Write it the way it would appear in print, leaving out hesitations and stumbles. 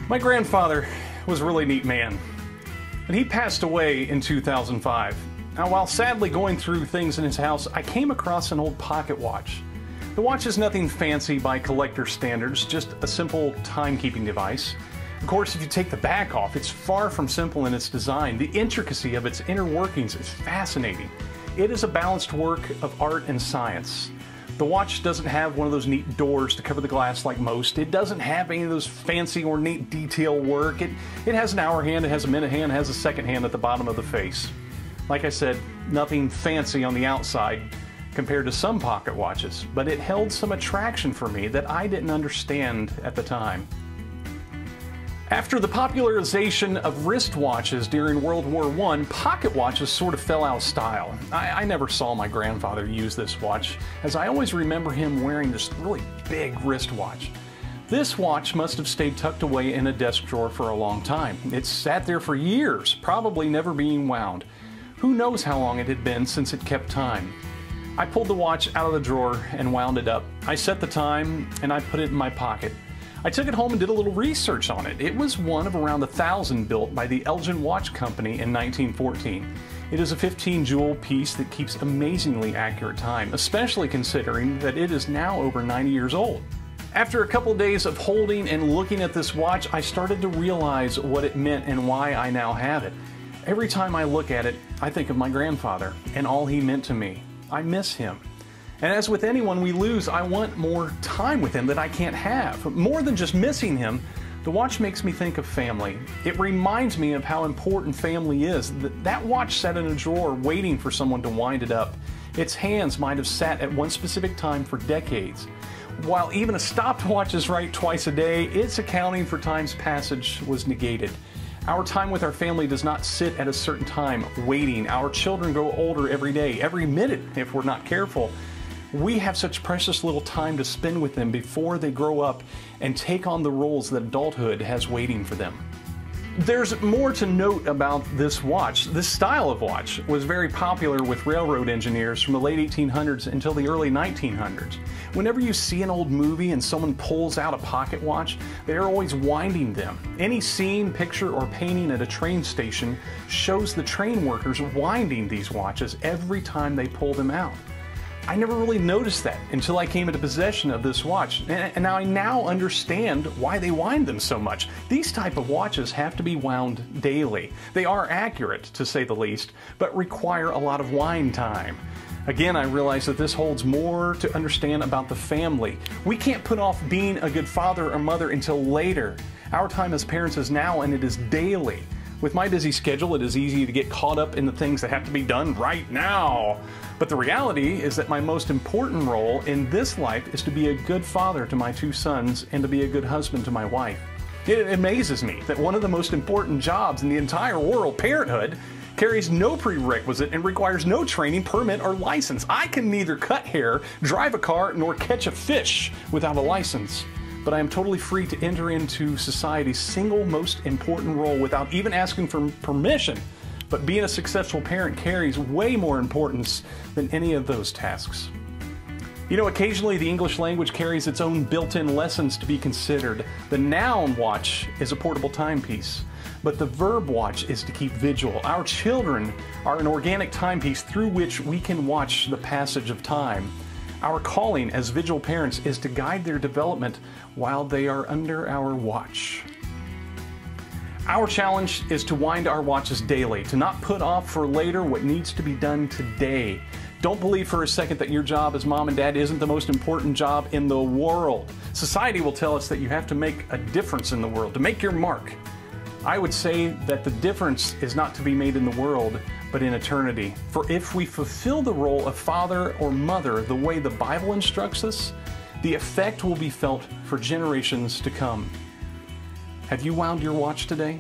My grandfather was a really neat man, and he passed away in 2005. Now, while sadly going through things in his house, I came across an old pocket watch. The watch is nothing fancy by collector standards, just a simple timekeeping device. Of course, if you take the back off, it's far from simple in its design. The intricacy of its inner workings is fascinating. It is a balanced work of art and science. The watch doesn't have one of those neat doors to cover the glass like most. It doesn't have any of those fancy ornate detail work. It has an hour hand, it has a minute hand, it has a second hand at the bottom of the face. Like I said, nothing fancy on the outside compared to some pocket watches, but it held some attraction for me that I didn't understand at the time. After the popularization of wristwatches during World War I, pocket watches sort of fell out of style. I never saw my grandfather use this watch, as I always remember him wearing this really big wristwatch. This watch must have stayed tucked away in a desk drawer for a long time. It sat there for years, probably never being wound. Who knows how long it had been since it kept time. I pulled the watch out of the drawer and wound it up. I set the time and I put it in my pocket. I took it home and did a little research on it. It was one of around 1,000 built by the Elgin Watch Company in 1914. It is a 15-jewel piece that keeps amazingly accurate time, especially considering that it is now over 90 years old. After a couple of days of holding and looking at this watch, I started to realize what it meant and why I now have it. Every time I look at it, I think of my grandfather and all he meant to me. I miss him. And as with anyone we lose, I want more time with him that I can't have. More than just missing him, the watch makes me think of family. It reminds me of how important family is. That watch sat in a drawer waiting for someone to wind it up. Its hands might have sat at one specific time for decades. While even a stopwatch is right twice a day, its accounting for time's passage was negated. Our time with our family does not sit at a certain time waiting. Our children grow older every day, every minute if we're not careful. We have such precious little time to spend with them before they grow up and take on the roles that adulthood has waiting for them. There's more to note about this watch. This style of watch was very popular with railroad engineers from the late 1800s until the early 1900s. Whenever you see an old movie and someone pulls out a pocket watch, they're always winding them. Any scene, picture, or painting at a train station shows the train workers winding these watches every time they pull them out. I never really noticed that until I came into possession of this watch, and I now understand why they wind them so much. These type of watches have to be wound daily. They are accurate, to say the least, but require a lot of wind time. Again, I realize that this holds more to understand about the family. We can't put off being a good father or mother until later. Our time as parents is now, and it is daily. With my busy schedule, it is easy to get caught up in the things that have to be done right now. But the reality is that my most important role in this life is to be a good father to my 2 sons and to be a good husband to my wife. It amazes me that one of the most important jobs in the entire world, parenthood, carries no prerequisite and requires no training, permit, or license. I can neither cut hair, drive a car, nor catch a fish without a license. But I am totally free to enter into society's single most important role without even asking for permission. But being a successful parent carries way more importance than any of those tasks. You know, occasionally the English language carries its own built-in lessons to be considered. The noun watch is a portable timepiece, but the verb watch is to keep vigil. Our children are an organic timepiece through which we can watch the passage of time. Our calling as vigil parents is to guide their development while they are under our watch. Our challenge is to wind our watches daily, to not put off for later what needs to be done today. Don't believe for a second that your job as mom and dad isn't the most important job in the world. Society will tell us that you have to make a difference in the world, to make your mark. I would say that the difference is not to be made in the world, but in eternity. For if we fulfill the role of father or mother the way the Bible instructs us, the effect will be felt for generations to come. Have you wound your watch today?